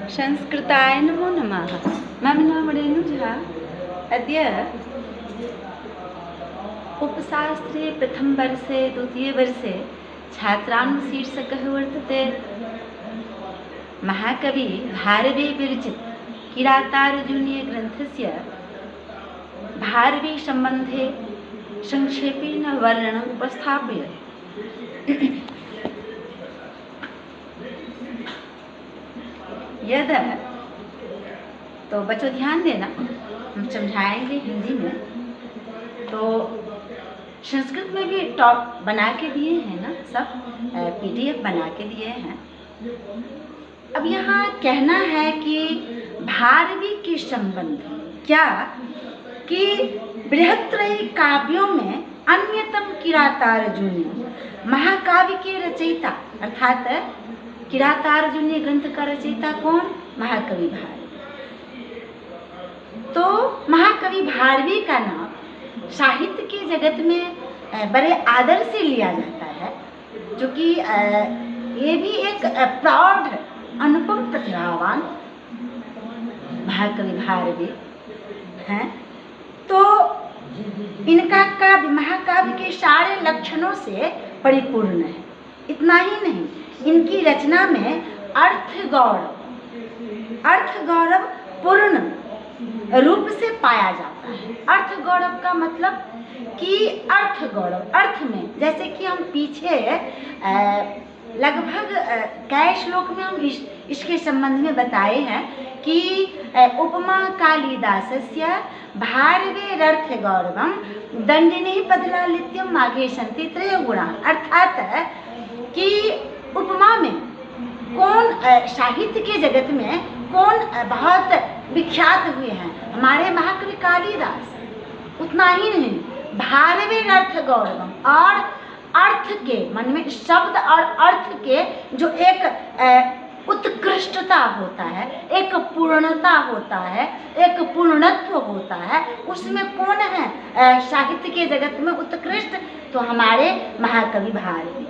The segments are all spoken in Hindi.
संस्कृताय नमो नमः। मम नाम रेणुजा। अद्य उपशास्त्रे प्रथमवर्षे द्वितीयवर्षे छात्राणां शीर्षकः वर्तते महाकवि भारवीविरचित किरातार्जुनीयग्रन्थस्य भारवीसम्बन्धे संक्षेपेण वर्णनम् उपस्थापय। यद तो बच्चों ध्यान देना, हम समझाएंगे हिंदी में, तो संस्कृत में भी टॉप बना के दिए हैं ना, सब PDF बना के दिए हैं। अब यहाँ कहना है कि भारवी के संबंध क्या कि बृहत्त्रयी काव्यों में अन्यतम किरातार्जुनीय महाकाव्य के रचयिता अर्थात किरातार्जुनीय ग्रंथ का रचयिता कौन? महाकवि भारवी। तो महाकवि भारवी का नाम साहित्य के जगत में बड़े आदर से लिया जाता है, जो कि ये भी एक प्रौढ़ अनुपम प्रतिभावान महाकवि भारवी हैं। तो इनका काव्य महाकाव्य के सारे लक्षणों से परिपूर्ण है। इतना ही नहीं, इनकी रचना में अर्थ गौरव पूर्ण रूप से पाया जाता है। अर्थ गौरव का मतलब कि अर्थ गौरव अर्थ में, जैसे कि हम पीछे लगभग कई श्लोक में हम इसके संबंध में बताए हैं कि उपमा कालिदासस्य भारवेरर्थ गौरवम दंडिनी पदलालित्यम माघे सन्ति त्रय गुणा। अर्थात कि उपमा में कौन साहित्य के जगत में कौन बहुत विख्यात हुए हैं? हमारे महाकवि कालिदास। उतना ही नहीं, भारवेरर्थ गौरवम, और अर्थ के मन में शब्द और अर्थ के जो एक उत्कृष्टता होता है, एक पूर्णता होता है, एक पूर्णत्व होता है, उसमें कौन है साहित्य के जगत में उत्कृष्ट? तो हमारे महाकवि भारवी।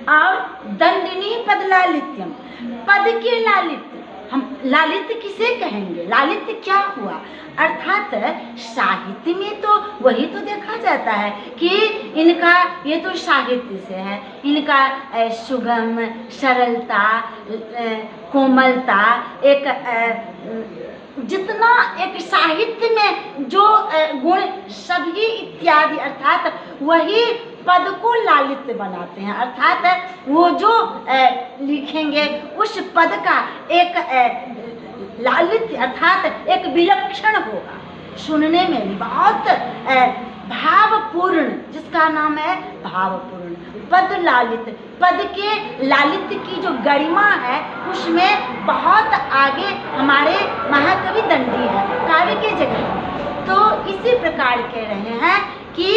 और दंडिनी पद लालित्यम, पद के लालित्य, हम लालित्य किसे कहेंगे? लालित्य क्या हुआ? अर्थात साहित्य में तो वही तो देखा जाता है कि इनका ये तो साहित्य से है, इनका सुगम सरलता कोमलता, एक जितना एक साहित्य में जो गुण सभी इत्यादि, अर्थात वही पद को लालित्य बनाते हैं। अर्थात वो जो लिखेंगे उस पद का एक लालित्य अर्थात एक विलक्षण होगा, सुनने में भी बहुत भावपूर्ण, जिसका नाम है भावपूर्ण। पद लालित्य, पद के लालित्य की जो गरिमा है उसमें बहुत आगे हमारे महाकवि दंडी है काव्य के जगह। तो इसी प्रकार कह रहे हैं कि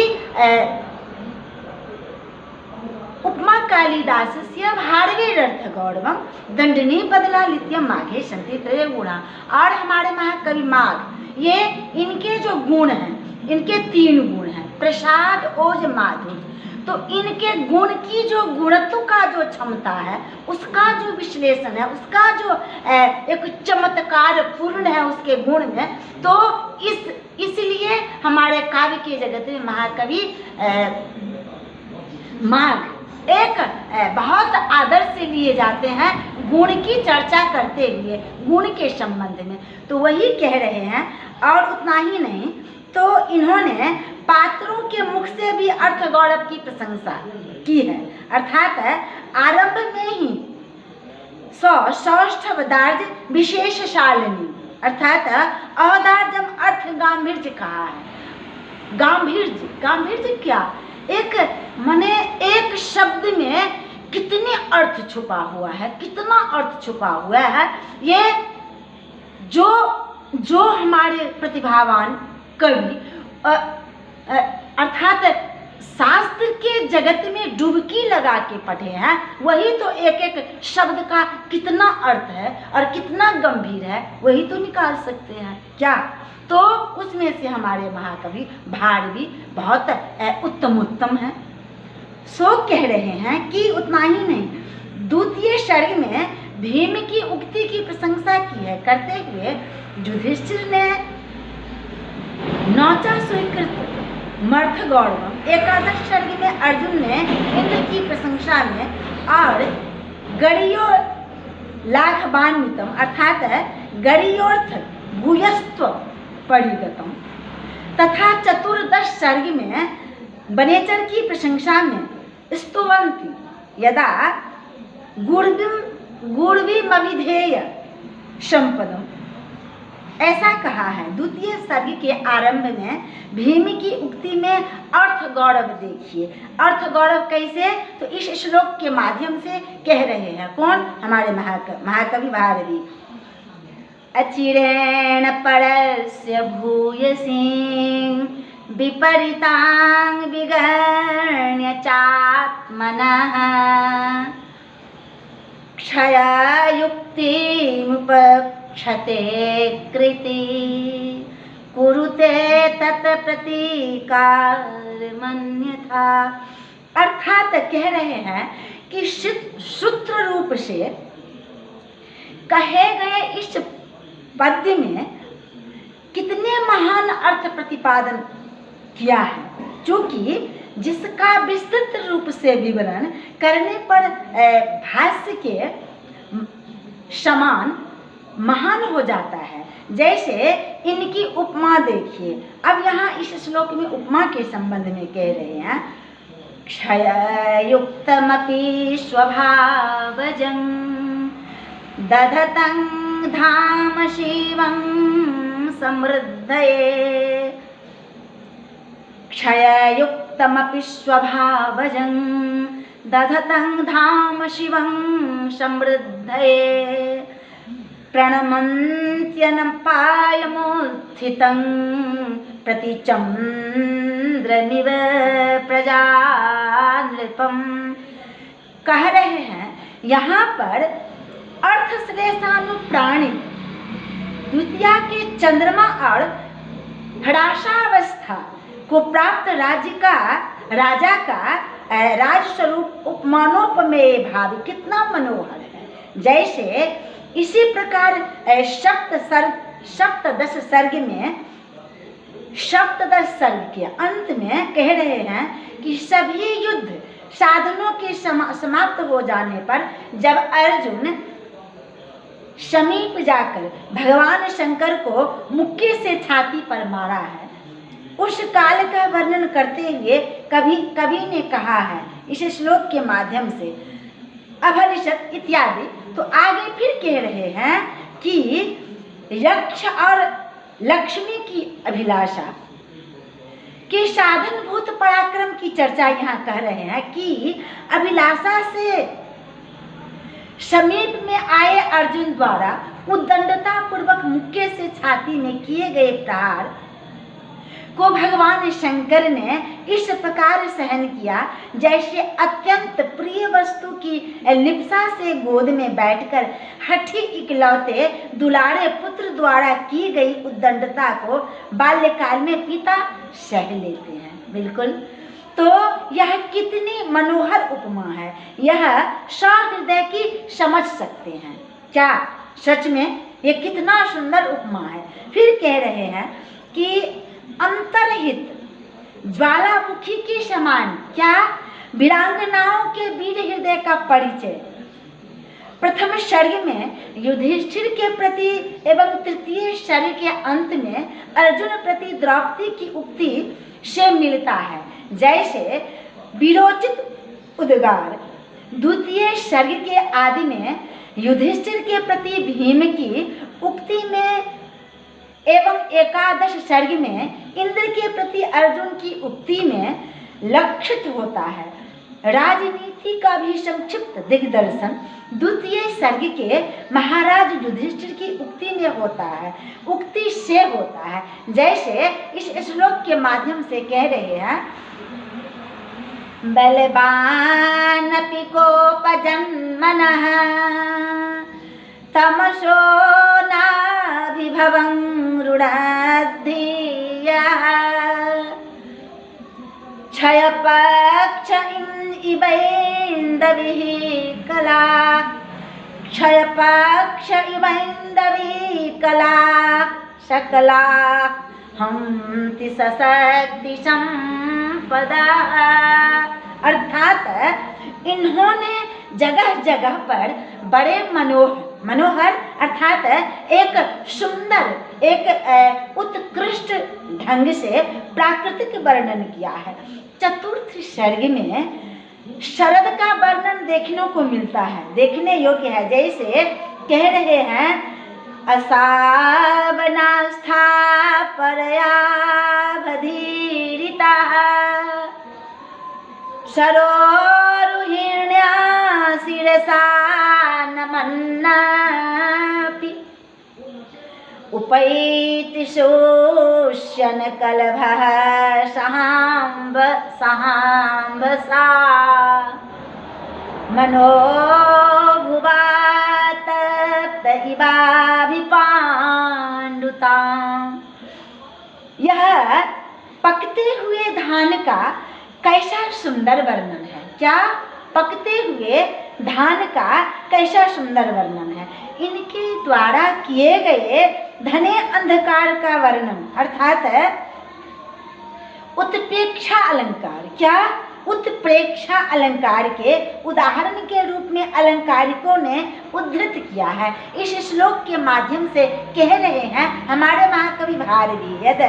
उपमा कालिदासस्य भारवेरर्थ गौरवम दंडिनी पदलालित्यम माघे सन्ति त्रय गुणा। और हमारे महाकवि माघ, ये इनके जो गुण हैं, इनके 3 गुण हैं, प्रसाद ओज माधुर्य। तो इनके गुण की जो गुणत्व का जो क्षमता है, उसका जो विश्लेषण है, उसका जो एक चमत्कार पूर्ण है उसके गुण में, तो इसलिए हमारे काव्य के जगत में महाकवि माघ एक बहुत आदर से लिए जाते हैं गुण की चर्चा करते हुए, गुण के संबंध में। तो वही कह रहे हैं। और उतना ही नहीं, तो इन्होंने पात्रों के मुख से भी अर्थ गौरव की प्रशंसा की है। अर्थात आरंभ में ही सौष्ठवदार्ज विशेष शालिनी, अर्थात अवदार्जम अर्थ गांभीर्य कहा है। गांभीर्य क्या? एक माने एक शब्द में कितने अर्थ छुपा हुआ है, कितना अर्थ छुपा हुआ है। ये जो हमारे प्रतिभावान कवि अर्थात शास्त्र के जगत में डुबकी लगा के पढ़े हैं, वही तो एक एक शब्द का कितना अर्थ है और कितना गंभीर है, वही तो निकाल सकते हैं क्या? तो उसमें से हमारे महाकवि भारवी बहुत उत्तम है। सो कह रहे हैं कि उतना ही नहीं, द्वितीय सर्ग में भीम की उक्ति की प्रशंसा की है। करते हुए युधिष्ठिर ने नौचा स्वीकृत मर्थ गौरवम। एकादश सर्ग में अर्जुन ने इंद्र की प्रशंसा में और गणियो लाघवान्वितम अर्थात गणियोर्थ भूयस्त्व परिगतम तथा चतुर्दश सर्ग में वनेचर की प्रशंसा में स्तुवन्ति यदा गुणविमविधेय संपदम, ऐसा कहा है। द्वितीय सर्ग के आरंभ में भीम की उक्ति में अर्थ गौरव देखिए। अर्थ गौरव कैसे? तो इस श्लोक के माध्यम से कह रहे हैं। कौन? हमारे महाकवि भारवी। अचिरेण परस्य भूयसी विपरीतां विगण्य चात्मनः क्षययुक्तिमुपक्षते कृति कुरुते तत्प्रतीकारमन्यथा। अर्थात कह रहे हैं कि सूत्र रूप से कहे गए इस पद्य में कितने महान अर्थ प्रतिपादन किया है, क्योंकि जिसका विस्तृत रूप से विवरण करने पर भाष्य के समान महान हो जाता है। जैसे इनकी उपमा देखिए। अब यहाँ इस श्लोक में उपमा के संबंध में कह रहे हैं, क्षययुक्तमपि स्वभावजं दधतं धाम शिवं समृद्धये। क्षययुक्तमपि स्वभावजं दधतं धाम शिवं समृद्धये प्रणमन्त्यनपायमुत्थितं प्रतिचन्द्रमिव प्रजानृपम्। कह रहे हैं यहाँ पर अर्थ श्लेषानुप्राणी द्वितीया के चंद्रमा और हर्षावस्था को प्राप्त राजा का राजस्वरूप उपमानोपमेय भाव कितना मनोहर है। जैसे इसी प्रकार सप्तदश सर्ग के अंत में कह रहे हैं कि सभी युद्ध साधनों के समाप्त हो जाने पर जब अर्जुन समीप जाकर भगवान शंकर को मुक्के से छाती पर मारा है, उस काल का वर्णन करते हुए कवि ने कहा है इस श्लोक के माध्यम से अभरिषद इत्यादि। तो आगे फिर कह रहे हैं कि यक्ष और लक्ष्मी की अभिलाषा के साधनभूत पराक्रम की चर्चा यहाँ कह रहे हैं कि अभिलाषा से समीप में आए अर्जुन द्वारा उद्दंडता पूर्वक मुक्के से छाती में किए गए प्रहार को भगवान शंकर ने इस प्रकार सहन किया जैसे अत्यंत प्रिय वस्तु की लिप्सा से गोद में बैठकर हठी इकलौते दुलारे पुत्र द्वारा की गई उद्दंडता को बाल्यकाल में पिता सह लेते हैं। बिल्कुल। तो यह कितनी मनोहर उपमा है, यह सहृदय की समझ सकते हैं क्या? सच में ये कितना सुंदर उपमा है। फिर कह रहे हैं कि अंतर्हित ज्वालामुखी के समान क्या वीरांगनाओं के वीर हृदय का परिचय प्रथम सर्ग में युधिष्ठिर के प्रति एवं तृतीय सर्ग के अंत में अर्जुन प्रति द्रौपदी की उक्ति से मिलता है। जैसे विरोचित उद्गार द्वितीय सर्ग के आदि में युधिष्ठिर के प्रति भीम की उक्ति में एवं एकादश सर्ग में इंद्र के प्रति अर्जुन की उक्ति में लक्षित होता है। राजनीति का भी संक्षिप्त दिग्दर्शन द्वितीय सर्ग के महाराज युधिष्ठिर की उक्ति में होता है, उक्ति से होता है। जैसे इस श्लोक के माध्यम से कह रहे हैं, बलवानपि कोपजन्मनः तमसो नाभिभवं रुणाद्धियः क्षयपक्ष इवैन्दविः कला क्षयपक्ष इवैन्दवी कला सकला हंति सशक्ति संपदा। अर्थात इन्होंने जगह जगह पर बड़े मनोहर अर्थात एक सुंदर एक उत्कृष्ट ढंग से प्राकृतिक वर्णन किया है। चतुर्थ सर्ग में शरद का वर्णन देखने को मिलता है, देखने योग्य है। जैसे कह रहे हैं असावनास्था परया भधीरिता सरोरुहिण्या शिरसा नमन्नापि उपैति शोष्यन कलभः सहाम्बसा मनोभुवात तहिवाभिपाण्डुताम्। यह पकते हुए धान का कैसा सुंदर वर्णन है। क्या? पकते हुए धान का कैसा सुंदर वर्णन है। इनके द्वारा किए गए घने अंधकार का वर्णन अर्थात उत्प्रेक्षा अलंकार। क्या? उत्प्रेक्षा अलंकार के उदाहरण के रूप में अलंकारिकों ने उद्धृत किया है। इस श्लोक के माध्यम से कह रहे हैं हमारे महाकवि भारवी यद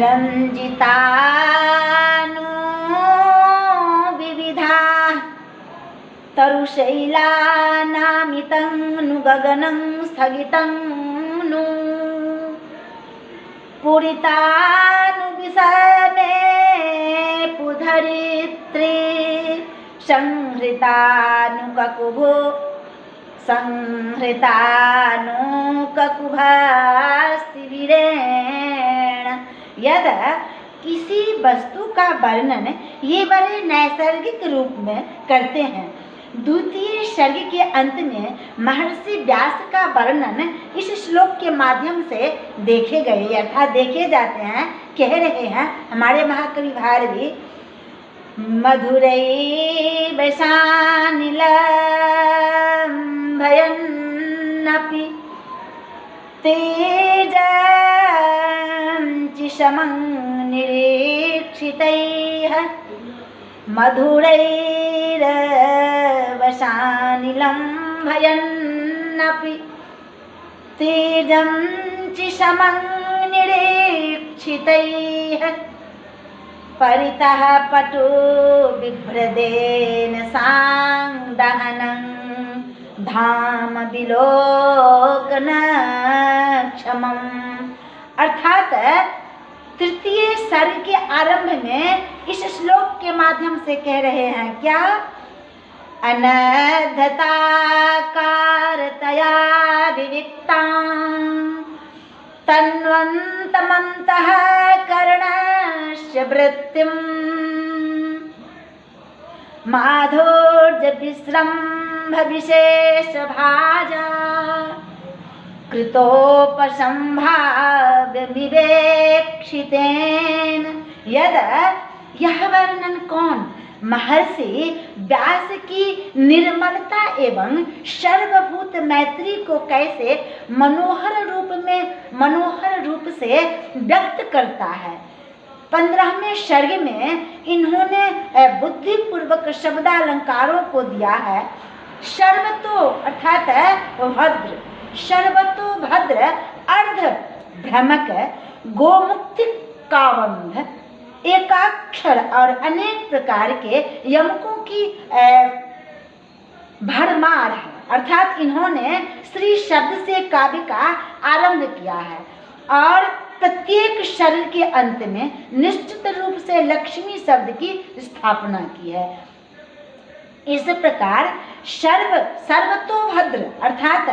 रंजितानु विविधा तरुशैलानामितं नु गगनं स्थगितं नु पुरितानु विषमे पुधरित्री संहृतानु ककुभस्तिवीरेण। यद किसी वस्तु का वर्णन ये बड़े नैसर्गिक रूप में करते हैं। द्वितीय सर्ग के अंत में महर्षि व्यास का वर्णन इस श्लोक के माध्यम से देखे गए अर्थात देखे जाते हैं। कह रहे हैं हमारे महाकवि भारवी मधुरैर्वशानिलम्भयन्नपि तेजञ्चिशमं निरीक्षितैः मधुरैर्वशानिलम्भयन्नपि तेजञ्चिशमं निरीक्षितैः परितः पटु बिभ्रदेन सांदहनं धाम विलोकन क्षमम्। अर्थात तृतीय सर्ग के आरंभ में इस श्लोक के माध्यम से कह रहे हैं क्या? अनद्धताकारतया विविक्तां तन्वन्तमन्तः कर्णस्य वृत्तिम् माधोर्जविस्रम्भ विशेषभाजा कृतोपसंभाव्य विवेक्षितेन। यद यह वर्णन कौन? महर्षि व्यास की निर्मलता एवं सर्वभूत मैत्री को कैसे मनोहर रूप से व्यक्त करता है। 15वें सर्ग में इन्होंने बुद्धिपूर्वक शब्दालंकारों को दिया है। सर्वतो अर्थात भद्र, सर्वतो भद्र अर्ध भ्रमक गोमुक्ति कावंध एकाक्षर और अनेक प्रकार के यमकों की भरमार है। अर्थात इन्होंने श्री शब्द से काव्य का आरंभ किया है और प्रत्येक सर्ग के अंत में निश्चित रूप से लक्ष्मी शब्द की स्थापना की है। इस प्रकार सर्वतोभद्र अर्थात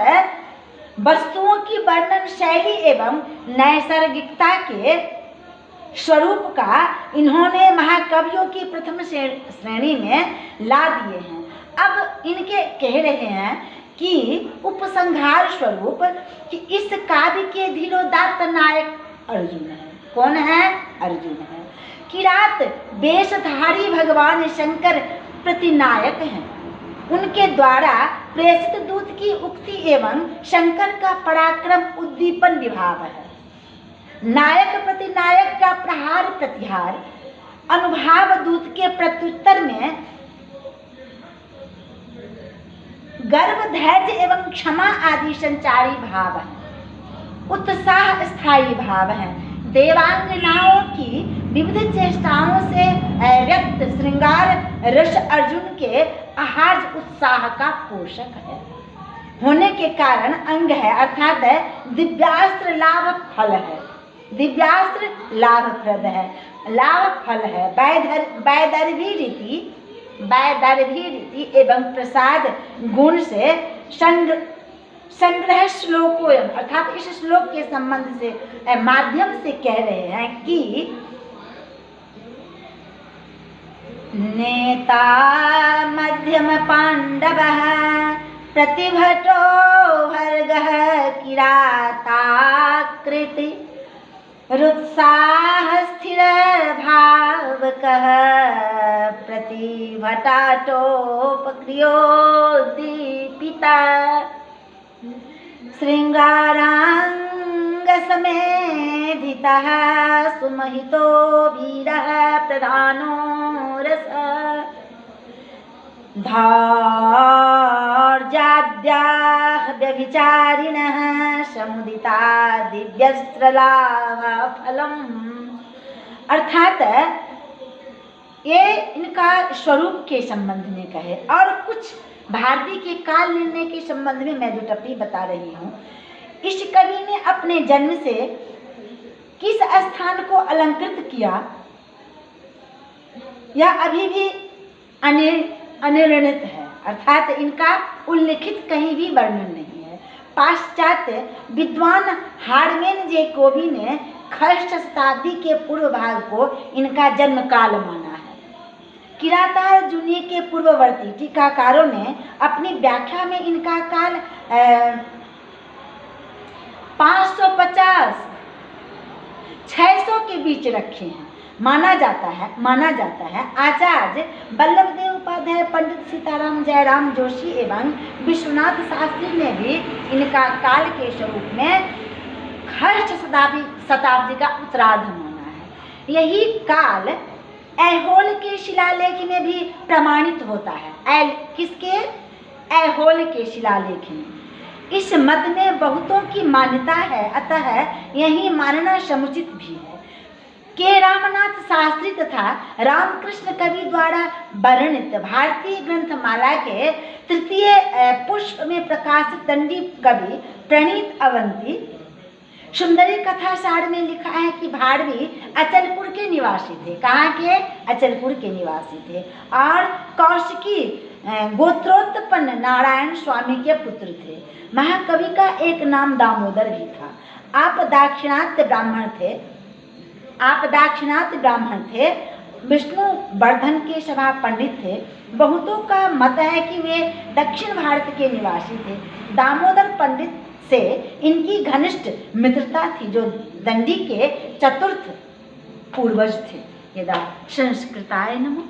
वस्तुओं की वर्णन शैली एवं नैसर्गिकता के स्वरूप का इन्होंने महाकवियों की प्रथम श्रेणी में ला दिए हैं। अब इनके कह रहे हैं कि उपसंहार स्वरूप कि इस काव्य के धीरोदात्त नायक अर्जुन है। कौन है? अर्जुन है। किरात वेशधारी भगवान शंकर प्रतिनायक हैं। उनके द्वारा प्रेषित दूत की उक्ति एवं शंकर का पराक्रम उद्दीपन विभाव है। नायक प्रति नायक का प्रहार प्रतिहार अनुभाव दूत के प्रत्युत्तर में गर्व धैर्य एवं क्षमा आदि संचारी भाव है। उत्साह स्थायी भाव है। देवांगनाओं की विविध चेष्टाओं से व्यक्त श्रृंगार रस अर्जुन के आहार्य उत्साह का पोषक है होने के कारण अंग है, अर्थात दिव्यास्त्र लाभ फल है। दिव्यास्त्र लाभप्रद है, लाभ फल है। वैदर्भी रीति एवं प्रसाद गुण से संग्रह श्लोकों अर्थात इस श्लोक के संबंध से माध्यम से कह रहे हैं कि नेता मध्यम पांडव प्रतिभटो हर्गः किराताकृति रुत्साह स्थिर भावकः प्रतिभटाटोपक्रियोद्दीपिता श्रृंगारांग समेधितः सुमहितो वीरः प्रधानो रस धौर्जाद्याः व्यभिचारिणः समुदिता दिव्यस्त्रलाभफलम्। अर्थात ये इनका स्वरूप के संबंध में कहे और कुछ भारती के काल निर्णय के संबंध में मैं जो टिप्पणी बता रही हूँ। इस कवि ने अपने जन्म से किस स्थान को अलंकृत किया यह अभी भी अनिर्णित है, अर्थात इनका उल्लिखित कहीं भी वर्णन नहीं है। पाश्चात्य विद्वान हार्डमैन जैकोबी ने ख्रीष्ट शताब्दी के पूर्व भाग को इनका जन्म काल माना है। किरातार्जुनीय के पूर्ववर्ती टीकाकारों ने अपनी व्याख्या में इनका काल 550-600 के बीच रखे हैं। माना जाता है आचार्य वल्लभ देव उपाध्याय, पंडित सीताराम जयराम जोशी एवं विश्वनाथ शास्त्री ने भी इनका काल के स्वरूप में ख्रीष्ट शताब्दी का उत्तरार्ध माना है। यही काल ऐहोल के शिलालेख में भी प्रमाणित होता है। किसके? ऐहोल के शिलालेख में। इस मत में बहुतों की मान्यता है, अतः यही मानना समुचित भी है। के रामनाथ शास्त्री तथा रामकृष्ण कवि द्वारा वर्णित भारतीय ग्रंथमाला के तृतीय पुष्प में प्रकाशित दंडी कवि प्रणीत अवंती सुंदरी कथा सार में लिखा है कि भारवी अचलपुर के निवासी थे। कहाँ के? अचलपुर के निवासी थे और कौशिकी गोत्रोत्पन्न नारायण स्वामी के पुत्र थे। महाकवि का एक नाम दामोदर भी था। आप दाक्षिणात्य ब्राह्मण थे। विष्णु वर्धन के सभा पंडित थे। बहुतों का मत है कि वे दक्षिण भारत के निवासी थे। दामोदर पंडित से इनकी घनिष्ठ मित्रता थी, जो दंडी के चतुर्थ पूर्वज थे। यदा संस्कृताय नमः।